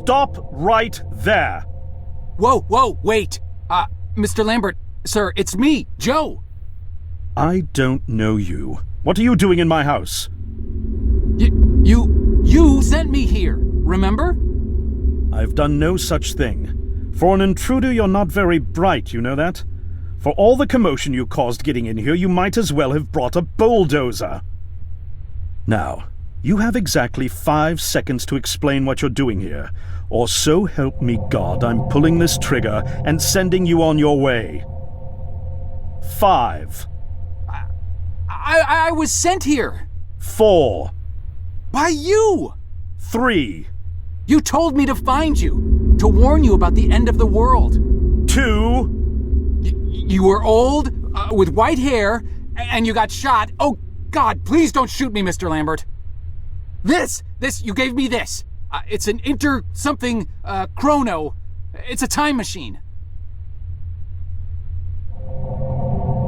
Stop right there! Whoa, wait! Mr. Lambert, sir, it's me, Joe! I don't know you. What are you doing in my house? You sent me here, remember? I've done no such thing. For an intruder, you're not very bright, you know that? For all the commotion you caused getting in here, you might as well have brought a bulldozer. Now, you have exactly 5 seconds to explain what you're doing here, or so help me God, I'm pulling this trigger and sending you on your way. 5. I was sent here. 4. By you! 3. You told me to find you, to warn you about the end of the world. 2. You were old, with white hair, and you got shot. Oh, God, please don't shoot me, Mr. Lambert. This, you gave me this. It's an chrono. It's a time machine.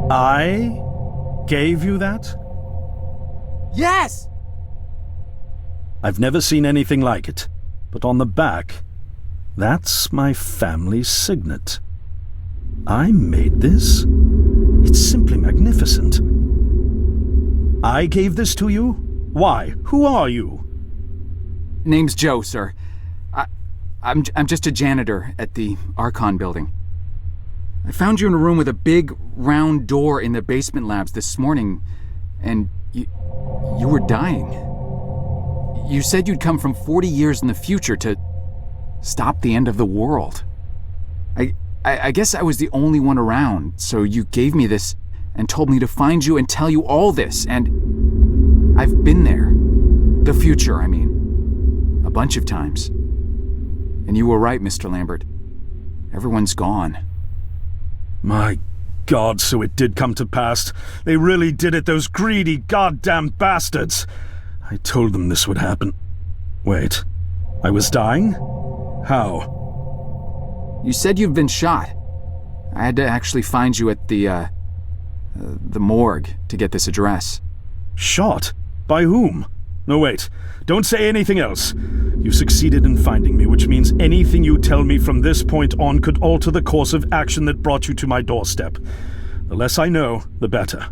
I gave you that? Yes! I've never seen anything like it, but on the back, that's my family signet. I made this? It's simply magnificent. I gave this to you? Why? Who are you? Name's Joe, sir. I'm just a janitor at the Archon building. I found you in a room with a big, round door in the basement labs this morning, and you were dying. You said you'd come from 40 years in the future to stop the end of the world. I guess I was the only one around, so you gave me this and told me to find you and tell you all this, and I've been there. The future, I mean. A bunch of times. And you were right, Mr. Lambert. Everyone's gone. My God, so it did come to pass. They really did it, those greedy goddamn bastards. I told them this would happen. Wait, I was dying? How? You said you've been shot. I had to actually find you at the morgue to get this address. Shot? By whom? No, wait. Don't say anything else. You succeeded in finding me, which means anything you tell me from this point on could alter the course of action that brought you to my doorstep. The less I know, the better.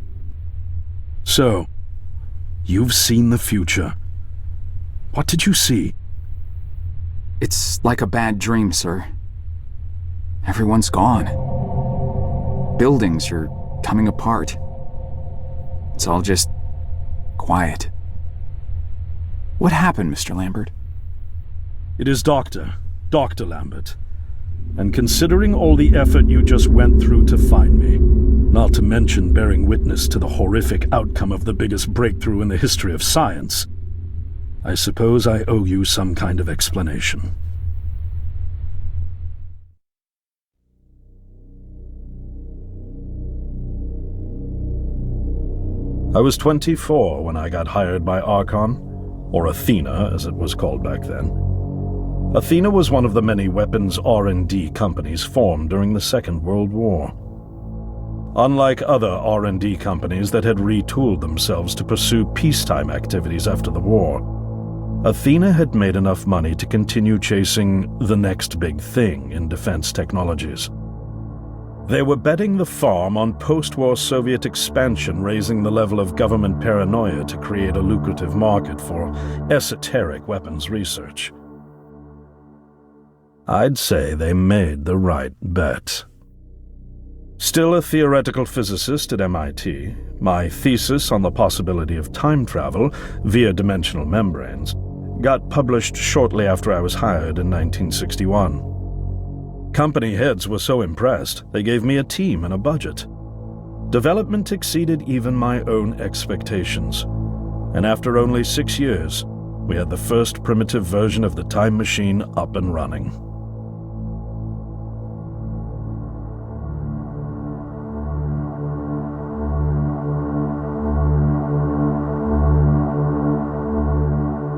So, you've seen the future. What did you see? It's like a bad dream, sir. Everyone's gone. Buildings are coming apart. It's all just quiet. What happened, Mr. Lambert? It is Dr. Lambert. And considering all the effort you just went through to find me, Not to mention bearing witness to the horrific outcome of the biggest breakthrough in the history of science. I suppose I owe you some kind of explanation. I was 24 when I got hired by Archon, or Athena as it was called back then. Athena was one of the many weapons R&D companies formed during the Second World War. Unlike other R&D companies that had retooled themselves to pursue peacetime activities after the war, Athena had made enough money to continue chasing the next big thing in defense technologies. They were betting the farm on post-war Soviet expansion, raising the level of government paranoia to create a lucrative market for esoteric weapons research. I'd say they made the right bet. Still a theoretical physicist at MIT, my thesis on the possibility of time travel via dimensional membranes got published shortly after I was hired in 1961. Company heads were so impressed, they gave me a team and a budget. Development exceeded even my own expectations, and after only 6 years, we had the first primitive version of the time machine up and running.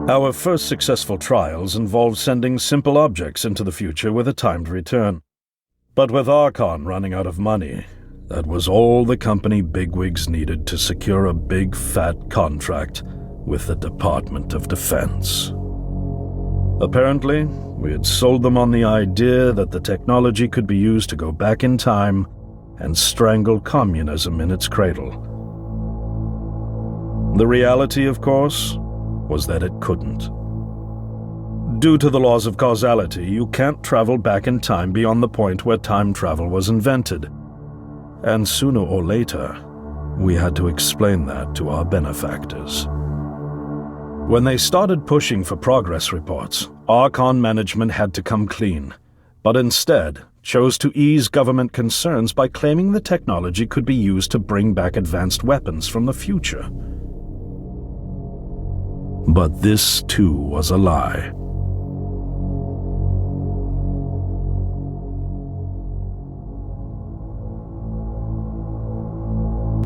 Our first successful trials involved sending simple objects into the future with a timed return. But with Archon running out of money, that was all the company bigwigs needed to secure a big fat contract with the Department of Defense. Apparently, we had sold them on the idea that the technology could be used to go back in time and strangle communism in its cradle. The reality, of course, was that it couldn't. Due to the laws of causality, you can't travel back in time beyond the point where time travel was invented. And sooner or later, we had to explain that to our benefactors. When they started pushing for progress reports, Archon management had to come clean, but instead chose to ease government concerns by claiming the technology could be used to bring back advanced weapons from the future. But this, too, was a lie.